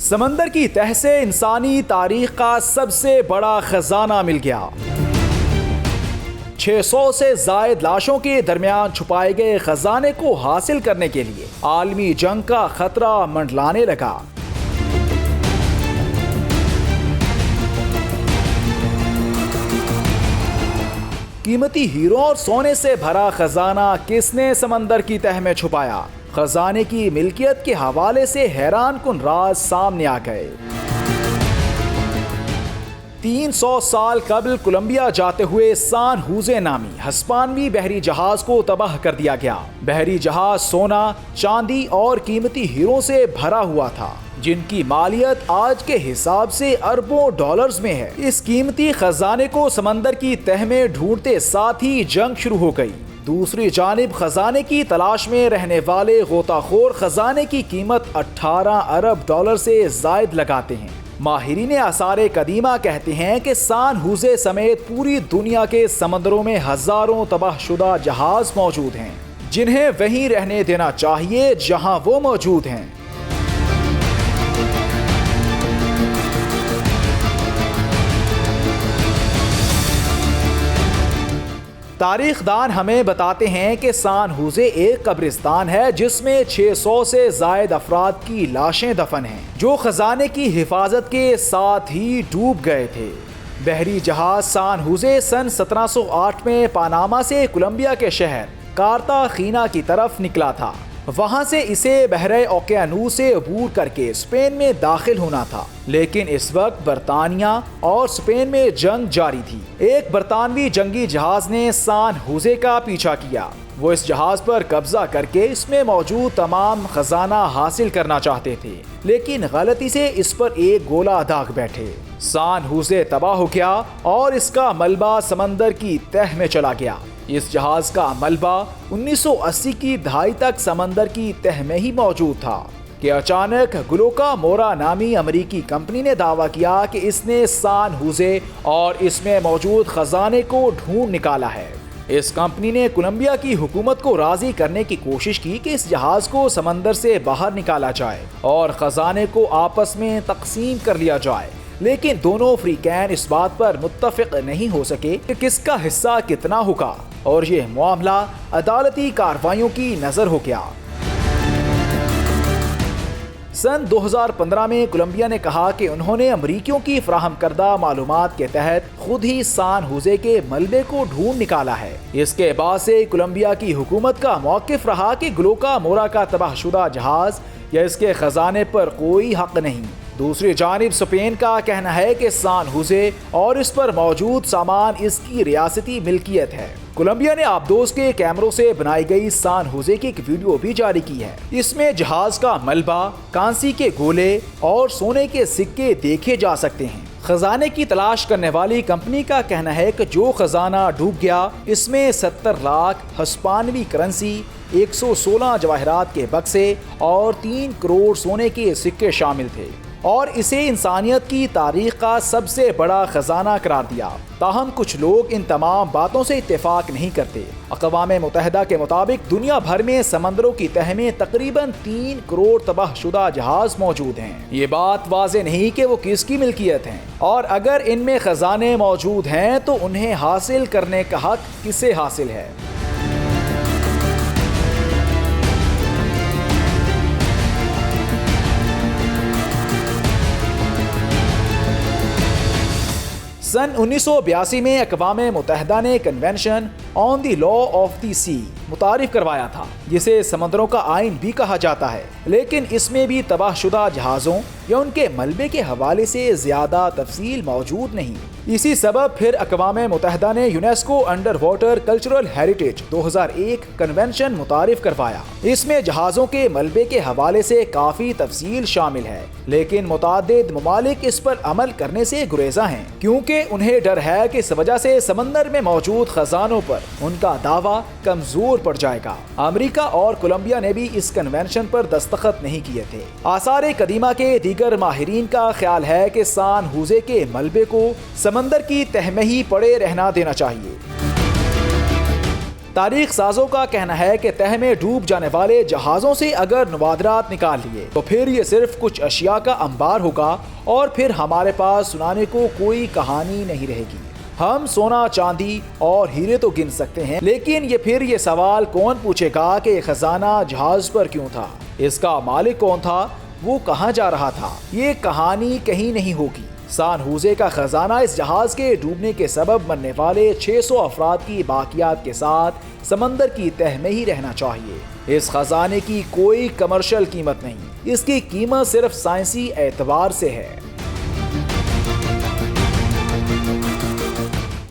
سمندر کی تہ سے انسانی تاریخ کا سب سے بڑا خزانہ مل گیا۔ 600 سے زائد لاشوں کے درمیان چھپائے گئے خزانے کو حاصل کرنے کے لیے عالمی جنگ کا خطرہ منڈلانے لگا۔ قیمتی ہیروں اور سونے سے بھرا خزانہ کس نے سمندر کی تہ میں چھپایا؟ خزانے کی ملکیت کے حوالے سے حیران کن راز سامنے آ گئے۔ 300 سال قبل کولمبیا جاتے ہوئے سان ہوزے نامی ہسپانوی بحری جہاز کو تباہ کر دیا گیا۔ بحری جہاز سونا، چاندی اور قیمتی ہیروں سے بھرا ہوا تھا، جن کی مالیت آج کے حساب سے اربوں ڈالرز میں ہے۔ اس قیمتی خزانے کو سمندر کی تہ میں ڈھونڈتے ساتھ ہی جنگ شروع ہو گئی۔ دوسری جانب خزانے کی تلاش میں رہنے والے غوطہ خور خزانے کی قیمت 18 ارب ڈالر سے زائد لگاتے ہیں۔ ماہرین آثار قدیمہ کہتے ہیں کہ سان ہوزے سمیت پوری دنیا کے سمندروں میں ہزاروں تباہ شدہ جہاز موجود ہیں، جنہیں وہیں رہنے دینا چاہیے جہاں وہ موجود ہیں۔ تاریخ دان ہمیں بتاتے ہیں کہ سان ہوزے ایک قبرستان ہے جس میں 600 سے زائد افراد کی لاشیں دفن ہیں، جو خزانے کی حفاظت کے ساتھ ہی ڈوب گئے تھے۔ بحری جہاز سان ہوزے سن 1708 میں پاناما سے کولمبیا کے شہر کارتاخینا کی طرف نکلا تھا۔ وہاں سے اسے بحرۂ اوقیانوس سے عبور کر کے اسپین میں داخل ہونا تھا، لیکن اس وقت برطانیہ اور اسپین میں جنگ جاری تھی۔ ایک برطانوی جنگی جہاز نے سان ہوزے کا پیچھا کیا۔ وہ اس جہاز پر قبضہ کر کے اس میں موجود تمام خزانہ حاصل کرنا چاہتے تھے، لیکن غلطی سے اس پر ایک گولہ داغ بیٹھے۔ سان ہوزے تباہ ہو گیا اور اس کا ملبہ سمندر کی تہ میں چلا گیا۔ اس جہاز کا ملبہ 1980 کی دہائی تک سمندر کی تہ میں ہی موجود تھا کہ اچانک گلوکا مورا نامی امریکی کمپنی نے دعویٰ کیا کہ اس نے سان ہوزے اور اس میں موجود خزانے کو ڈھونڈ نکالا ہے۔ اس کمپنی نے کولمبیا کی حکومت کو راضی کرنے کی کوشش کی کہ اس جہاز کو سمندر سے باہر نکالا جائے اور خزانے کو آپس میں تقسیم کر لیا جائے، لیکن دونوں فریقین اس بات پر متفق نہیں ہو سکے کہ کس کا حصہ کتنا ہوگا، اور یہ معاملہ عدالتی کارروائیوں کی نظر ہو گیا۔ سن 2015 میں کولمبیا نے کہا کہ انہوں نے امریکیوں کی فراہم کردہ معلومات کے تحت خود ہی سان ہوزے کے ملبے کو ڈھونڈ نکالا ہے۔ اس کے بعد سے کولمبیا کی حکومت کا موقف رہا کہ گلوکا مورا کا تباہ شدہ جہاز یا اس کے خزانے پر کوئی حق نہیں۔ دوسری جانب اسپین کا کہنا ہے کہ سان ہوزے اور اس پر موجود سامان اس کی ریاستی ملکیت ہے۔ کولمبیا نے آبدوز کے کیمروں سے بنائی گئی سان ہوزے کی ایک ویڈیو بھی جاری کی ہے۔ اس میں جہاز کا ملبہ، کانسی کے گولے اور سونے کے سکے دیکھے جا سکتے ہیں۔ خزانے کی تلاش کرنے والی کمپنی کا کہنا ہے کہ جو خزانہ ڈوب گیا اس میں 70 لاکھ ہسپانوی کرنسی، 116 جواہرات کے بکسے اور 3 کروڑ سونے کے سکے شامل تھے، اور اسے انسانیت کی تاریخ کا سب سے بڑا خزانہ قرار دیا۔ تاہم کچھ لوگ ان تمام باتوں سے اتفاق نہیں کرتے۔ اقوام متحدہ کے مطابق دنیا بھر میں سمندروں کی تہ میں تقریباً 3 کروڑ تباہ شدہ جہاز موجود ہیں۔ یہ بات واضح نہیں کہ وہ کس کی ملکیت ہیں، اور اگر ان میں خزانے موجود ہیں تو انہیں حاصل کرنے کا حق کسے حاصل ہے۔ سن 1982 میں اقوام متحدہ نے convention on the law of the سی متعارف کروایا تھا، جسے سمندروں کا آئین بھی کہا جاتا ہے، لیکن اس میں بھی تباہ شدہ جہازوں یا ان کے ملبے کے حوالے سے زیادہ تفصیل موجود نہیں۔ اسی سبب پھر اقوام متحدہ نے UNESCO under water cultural heritage 2001 convention متعارف کروایا۔ اس میں جہازوں کے ملبے کے حوالے سے کافی تفصیل شامل ہے، لیکن متعدد ممالک اس پر عمل کرنے سے گریزاں ہیں، کیونکہ انہیں ڈر ہے کہ اس وجہ سے سمندر میں موجود خزانوں پر ان کا دعویٰ کمزور پڑ جائے گا۔ امریکہ اور کولمبیا نے بھی اس کنونشن پر دستخط نہیں کیے تھے۔ آثار قدیمہ کے دیگر ماہرین کا خیال ہے کہ سان ہوزے کے ملبے کو سمندر کی تہ میں ہی پڑے رہنا دینا چاہیے۔ تاریخ سازوں کا کہنا ہے کہ تہ میں ڈوب جانے والے جہازوں سے اگر نوادرات نکال لیے تو پھر یہ صرف کچھ اشیاء کا انبار ہوگا اور پھر ہمارے پاس سنانے کو کوئی کہانی نہیں رہے گی۔ ہم سونا، چاندی اور ہیرے تو گن سکتے ہیں، لیکن پھر یہ سوال کون پوچھے گا کہ یہ خزانہ جہاز پر کیوں تھا؟ اس کا مالک کون تھا؟ وہ کہاں جا رہا تھا؟ یہ کہانی کہیں نہیں ہوگی۔ سان ہوزے کا خزانہ اس جہاز کے ڈوبنے کے سبب مرنے والے 600 افراد کی باقیات کے ساتھ سمندر کی تہ میں ہی رہنا چاہیے۔ اس خزانے کی کوئی کمرشل قیمت نہیں، اس کی قیمت صرف سائنسی اعتبار سے ہے۔